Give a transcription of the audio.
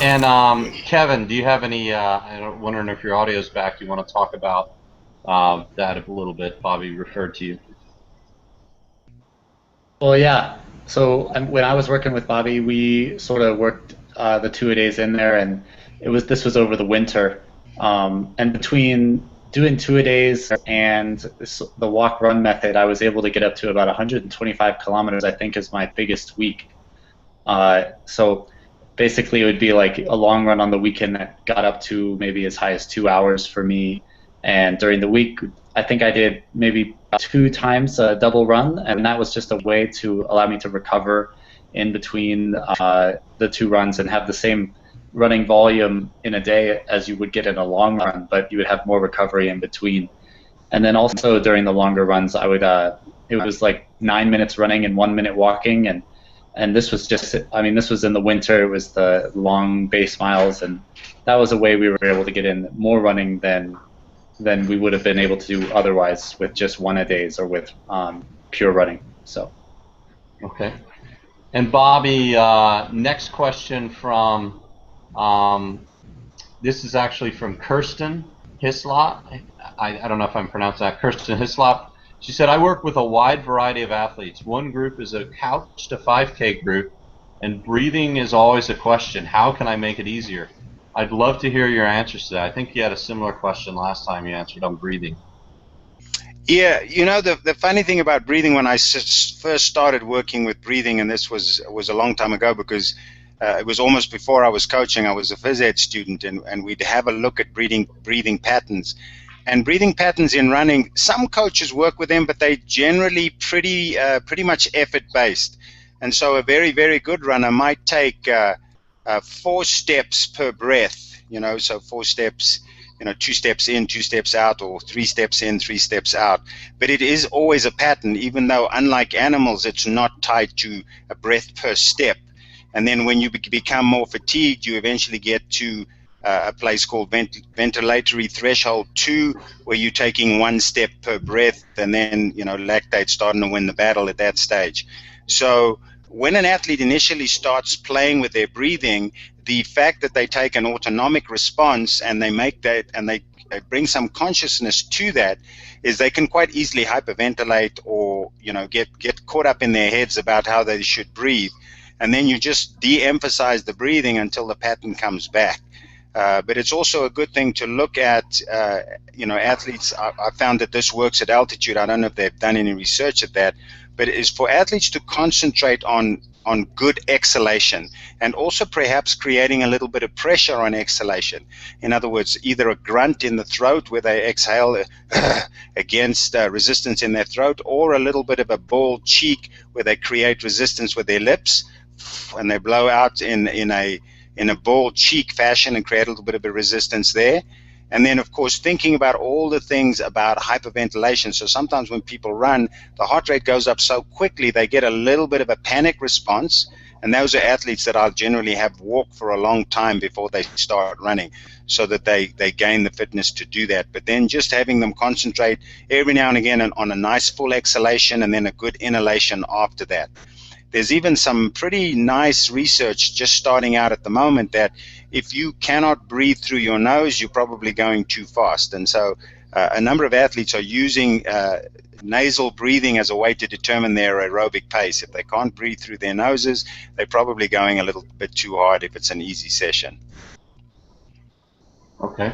And Kevin, do you have any? I'm wondering if your audio is back. Do you want to talk about that a little bit? Bobby referred to you. Well, yeah. So when I was working with Bobby, we sort of worked the 2 days in there, and this was over the winter. And between doing 2 days and the walk run method, I was able to get up to about 125 kilometers. I think is my biggest week. So basically, it would be like a long run on the weekend that got up to maybe as high as 2 hours for me. And during the week, I think I did maybe 2 times a double run, and that was just a way to allow me to recover in between the two runs and have the same running volume in a day as you would get in a long run, but you would have more recovery in between. And then also during the longer runs, I would it was like 9 minutes running and 1 minute walking, and this was just, I mean, this was in the winter. It was the long base miles, and that was a way we were able to get in more running than we would have been able to do otherwise with just 1-a-days or with pure running. So. Okay. And Bobby, next question from this is actually from Kirsten Hislop. I don't know if I'm pronouncing that. Kirsten Hislop. She said, I work with a wide variety of athletes. One group is a couch to 5K group, and breathing is always a question. How can I make it easier? I'd love to hear your answers to that. I think you had a similar question last time you answered on breathing. Yeah, the funny thing about breathing, when I first started working with breathing, and this was a long time ago, because it was almost before I was coaching. I was a phys ed student, and we'd have a look at breathing patterns. And breathing patterns in running, some coaches work with them, but they generally pretty much effort based. And so a very, very good runner might take 4 steps per breath, so 4 steps, 2 steps in, 2 steps out, or 3 steps in, 3 steps out. But it is always a pattern, even though unlike animals, it's not tied to a breath per step. And then when you become more fatigued, you eventually get to a place called ventilatory threshold 2, where you're taking 1 step per breath, and then lactate's starting to win the battle at that stage. So when an athlete initially starts playing with their breathing, the fact that they take an autonomic response and they make that, and they bring some consciousness to that, is they can quite easily hyperventilate or get caught up in their heads about how they should breathe, and then you just de-emphasize the breathing until the pattern comes back. But it's also a good thing to look at, athletes. I found that this works at altitude. I don't know if they've done any research at that, but it is for athletes to concentrate on good exhalation, and also perhaps creating a little bit of pressure on exhalation. In other words, either a grunt in the throat where they exhale against resistance in their throat, or a little bit of a bald cheek where they create resistance with their lips, and they blow out in a bald cheek fashion and create a little bit of a resistance there. And then, of course, thinking about all the things about hyperventilation. So sometimes when people run, the heart rate goes up so quickly, they get a little bit of a panic response. And those are athletes that I'll generally have walk for a long time before they start running, so that they gain the fitness to do that. But then just having them concentrate every now and again on a nice full exhalation, and then a good inhalation after that. There's even some pretty nice research just starting out at the moment that if you cannot breathe through your nose, you're probably going too fast. And so a number of athletes are using nasal breathing as a way to determine their aerobic pace. If they can't breathe through their noses, they're probably going a little bit too hard if it's an easy session. Okay.